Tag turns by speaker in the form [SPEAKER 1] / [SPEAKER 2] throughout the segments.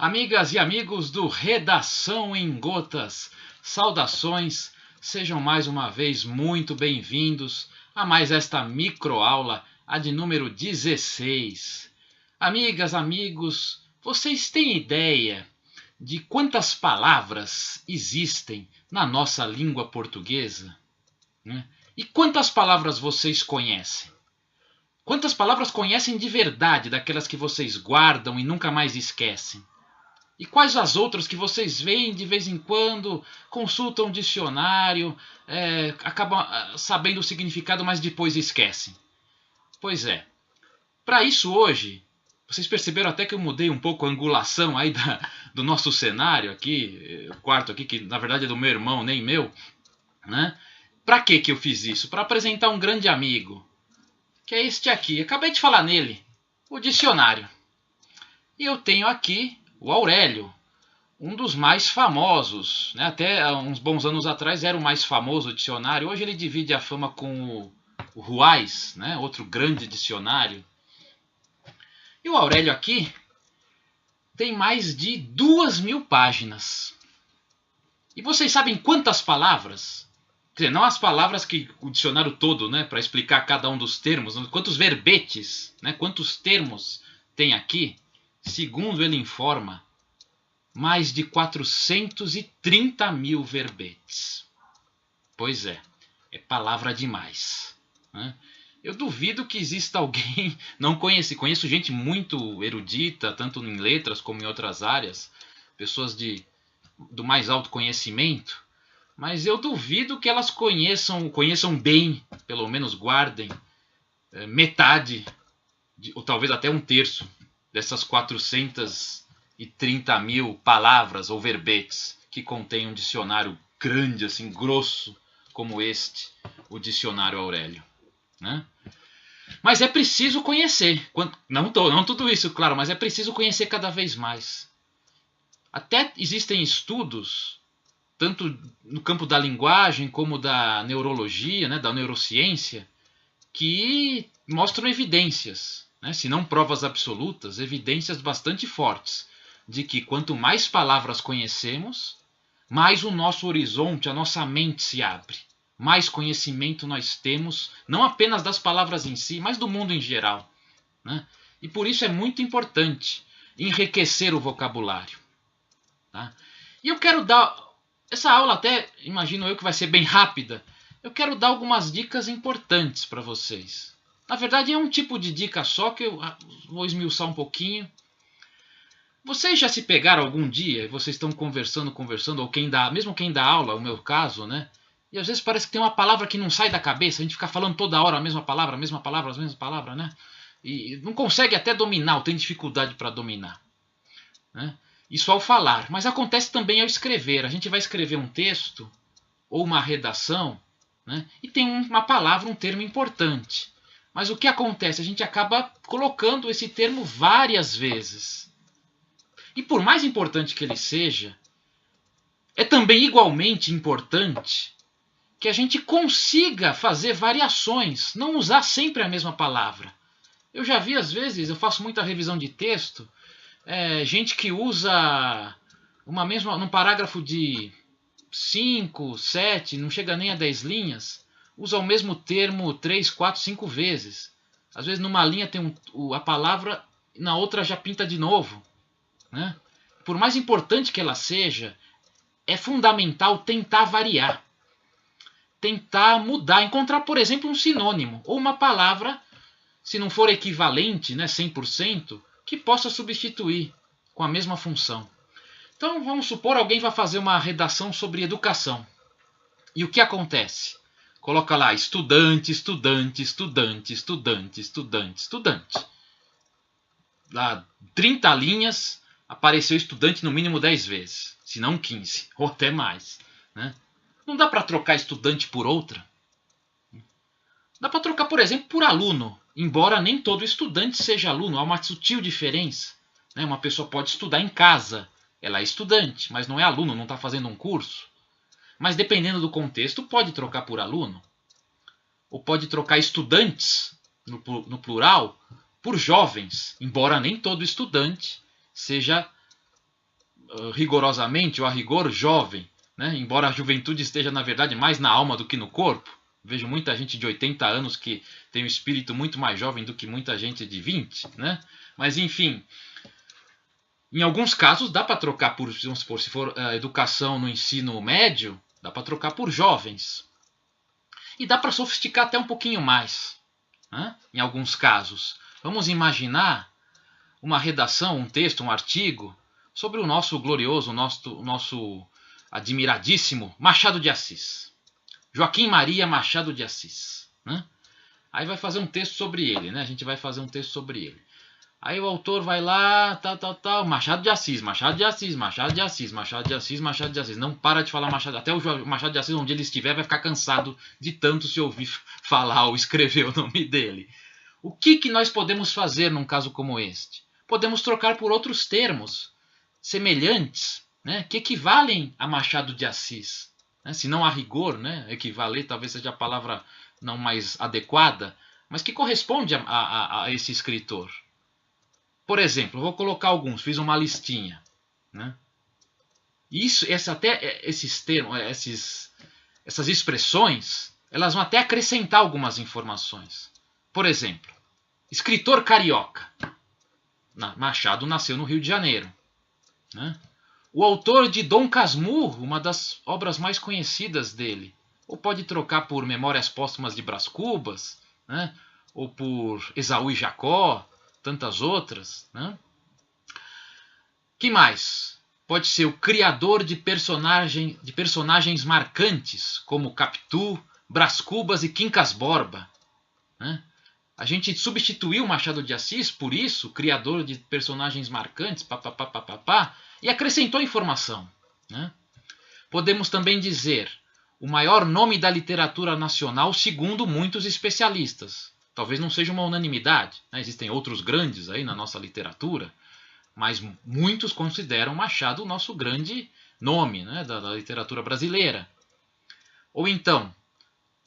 [SPEAKER 1] Amigas e amigos do Redação em Gotas, saudações, sejam mais uma vez muito bem-vindos a mais esta microaula, a de número 16. Amigas, amigos, vocês têm ideia de quantas palavras existem na nossa língua portuguesa? E quantas palavras vocês conhecem? Quantas palavras conhecem de verdade, daquelas que vocês guardam e nunca mais esquecem? E quais as outras que vocês veem de vez em quando, consultam o dicionário, acabam sabendo o significado, mas depois esquecem? Pois é. Para isso hoje, vocês perceberam até que eu mudei um pouco a angulação aí do nosso cenário aqui, o quarto aqui, que na verdade é do meu irmão, nem meu, né? Para que eu fiz isso? Para apresentar um grande amigo, que é este aqui. Acabei de falar nele, o dicionário. E eu tenho aqui o Aurélio, um dos mais famosos, né? Até uns bons anos atrás era o mais famoso dicionário. Hoje ele divide a fama com o Ruais, né? Outro grande dicionário. E o Aurélio aqui tem mais de 2.000 páginas. E vocês sabem quantas palavras? Quer dizer, não as palavras que o dicionário todo, né, para explicar cada um dos termos, quantos verbetes, né, quantos termos tem aqui? Segundo ele informa, mais de 430.000 verbetes. Pois é palavra demais, né? Eu duvido que exista alguém, não conheço gente muito erudita, tanto em letras como em outras áreas, pessoas do mais alto conhecimento, mas eu duvido que elas conheçam bem, pelo menos guardem, metade, ou talvez até um terço, dessas 430.000 palavras ou verbetes que contém um dicionário grande, assim, grosso, como este, o dicionário Aurélio, né? Mas é preciso conhecer, não tudo isso, claro, mas é preciso conhecer cada vez mais. Até existem estudos, tanto no campo da linguagem como da neurologia, né, da neurociência, que mostram evidências, né, se não provas absolutas, evidências bastante fortes, de que quanto mais palavras conhecemos, mais o nosso horizonte, a nossa mente se abre. Mais conhecimento nós temos, não apenas das palavras em si, mas do mundo em geral, né? E por isso é muito importante enriquecer o vocabulário, tá? E eu quero dar... Essa aula até, imagino eu que vai ser bem rápida. Eu quero dar algumas dicas importantes para vocês. Na verdade é um tipo de dica só que eu vou esmiuçar um pouquinho. Vocês já se pegaram algum dia, vocês estão conversando, ou mesmo quem dá aula, o meu caso, né? E às vezes parece que tem uma palavra que não sai da cabeça, a gente fica falando toda hora a mesma palavra, né? E não consegue até dominar, ou tem dificuldade para dominar, né? Isso ao falar, mas acontece também ao escrever. A gente vai escrever um texto ou uma redação, né? E tem uma palavra, um termo importante. Mas o que acontece? A gente acaba colocando esse termo várias vezes. E por mais importante que ele seja, é também igualmente importante que a gente consiga fazer variações, não usar sempre a mesma palavra. Eu já vi, às vezes, eu faço muita revisão de texto, gente que usa num parágrafo de 5, 7, não chega nem a 10 linhas, usa o mesmo termo 3, 4, 5 vezes. Às vezes numa linha tem a palavra, na outra já pinta de novo, né? Por mais importante que ela seja, é fundamental tentar variar. Tentar mudar, encontrar, por exemplo, um sinônimo ou uma palavra, se não for equivalente, né, 100%, que possa substituir com a mesma função. Então, vamos supor alguém vai fazer uma redação sobre educação. E o que acontece? Coloca lá estudante, estudante, estudante, estudante, estudante, estudante. Lá 30 linhas, apareceu estudante no mínimo 10 vezes, se não 15, ou até mais, né? Não dá para trocar estudante por outra? Dá para trocar, por exemplo, por aluno, embora nem todo estudante seja aluno, há uma sutil diferença, né? Uma pessoa pode estudar em casa, ela é estudante, mas não é aluno, não está fazendo um curso. Mas dependendo do contexto, pode trocar por aluno. Ou pode trocar estudantes, no plural, por jovens, embora nem todo estudante seja rigorosamente ou a rigor jovem, né? Embora a juventude esteja, na verdade, mais na alma do que no corpo. Vejo muita gente de 80 anos que tem um espírito muito mais jovem do que muita gente de 20, né? Mas, enfim, em alguns casos dá para trocar por, vamos supor, se for educação no ensino médio, dá para trocar por jovens. E dá para sofisticar até um pouquinho mais, né? Em alguns casos. Vamos imaginar uma redação, um texto, um artigo sobre o nosso glorioso, nosso admiradíssimo Machado de Assis. Joaquim Maria Machado de Assis, né? Aí vai fazer um texto sobre ele, né? A gente vai fazer um texto sobre ele. Aí o autor vai lá, tal, Machado de Assis, Machado de Assis, Machado de Assis, Machado de Assis, Machado de Assis. Não para de falar Machado. Até o Machado de Assis, onde ele estiver, vai ficar cansado de tanto se ouvir falar ou escrever o nome dele. O que nós podemos fazer num caso como este? Podemos trocar por outros termos semelhantes, né, que equivalem a Machado de Assis. Né, se não a rigor, né, equivaler talvez seja a palavra não mais adequada, mas que corresponde a esse escritor. Por exemplo, vou colocar alguns, fiz uma listinha, né? Esses termos, essas expressões, elas vão até acrescentar algumas informações. Por exemplo, escritor carioca. Machado nasceu no Rio de Janeiro, né? O autor de Dom Casmurro, uma das obras mais conhecidas dele. Ou pode trocar por Memórias Póstumas de Brás Cubas, né? Ou por Esaú e Jacó, tantas outras, né? Que mais? Pode ser o criador de personagens marcantes, como Capitu, Brás Cubas e Quincas Borba, né? A gente substituiu Machado de Assis, por isso, criador de personagens marcantes, e acrescentou informação, né? Podemos também dizer o maior nome da literatura nacional, segundo muitos especialistas. Talvez não seja uma unanimidade, né? Existem outros grandes aí na nossa literatura, mas muitos consideram Machado o nosso grande nome, né, da literatura brasileira. Ou então,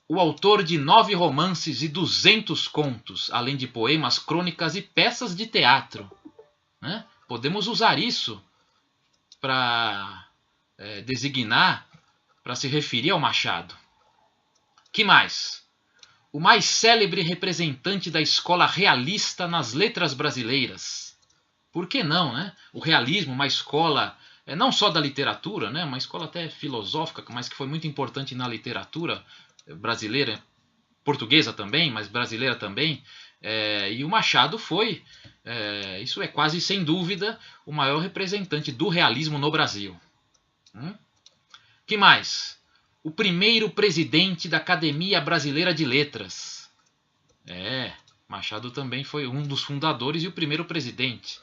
[SPEAKER 1] o autor de 9 romances e 200 contos, além de poemas, crônicas e peças de teatro, né? Podemos usar isso para designar, para se referir ao Machado. Que mais? O mais célebre representante da escola realista nas letras brasileiras. Por que não, né? O realismo, uma escola não só da literatura, né? Uma escola até filosófica, mas que foi muito importante na literatura brasileira, portuguesa também, mas brasileira também. E o Machado foi, isso é quase sem dúvida, o maior representante do realismo no Brasil. Que mais? O primeiro presidente da Academia Brasileira de Letras. Machado também foi um dos fundadores e o primeiro presidente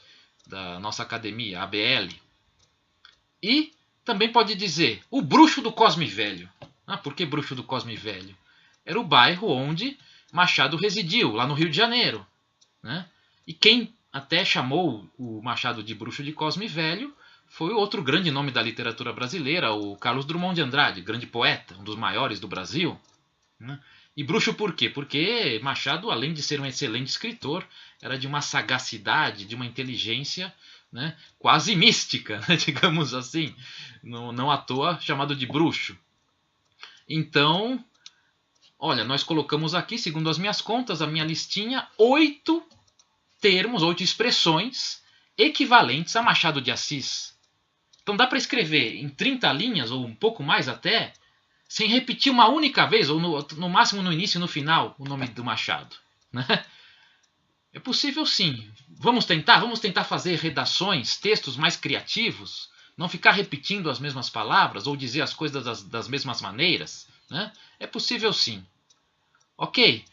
[SPEAKER 1] da nossa academia, a ABL. E também pode dizer o Bruxo do Cosme Velho. Por que Bruxo do Cosme Velho? Era o bairro onde Machado residiu, lá no Rio de Janeiro, né? E quem até chamou o Machado de Bruxo de Cosme Velho foi outro grande nome da literatura brasileira, o Carlos Drummond de Andrade, grande poeta, um dos maiores do Brasil, né? E bruxo por quê? Porque Machado, além de ser um excelente escritor, era de uma sagacidade, de uma inteligência, né, quase mística, né, digamos assim, não à toa chamado de bruxo. Então, olha, nós colocamos aqui, segundo as minhas contas, a minha listinha, 8 termos, 8 expressões equivalentes a Machado de Assis. Então dá para escrever em 30 linhas, ou um pouco mais até, sem repetir uma única vez, ou no máximo no início e no final, o nome do Machado, né? É possível sim. Vamos tentar fazer redações, textos mais criativos, não ficar repetindo as mesmas palavras ou dizer as coisas das mesmas maneiras, né? É possível sim. Ok?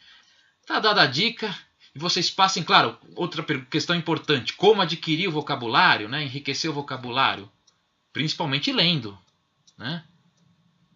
[SPEAKER 1] Tá dada a dica. E vocês passem, claro, outra questão importante, como adquirir o vocabulário, né? Enriquecer o vocabulário, principalmente lendo, né?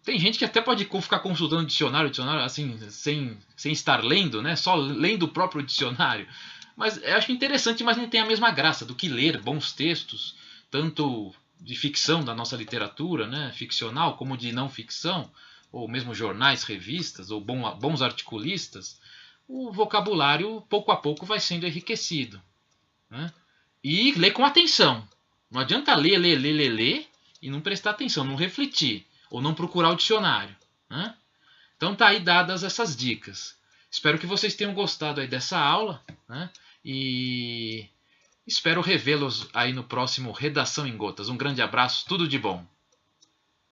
[SPEAKER 1] Tem gente que até pode ficar consultando o dicionário assim, sem estar lendo, né? Só lendo o próprio dicionário. Mas eu acho interessante, mas não tem a mesma graça do que ler bons textos, tanto de ficção da nossa literatura, né? Ficcional, como de não ficção, ou mesmo jornais, revistas, ou bons articulistas. O vocabulário, pouco a pouco, vai sendo enriquecido, né? E ler com atenção. Não adianta ler e não prestar atenção, não refletir ou não procurar o dicionário, né? Então tá aí dadas essas dicas. Espero que vocês tenham gostado aí dessa aula, né? E espero revê-los aí no próximo Redação em Gotas. Um grande abraço, tudo de bom.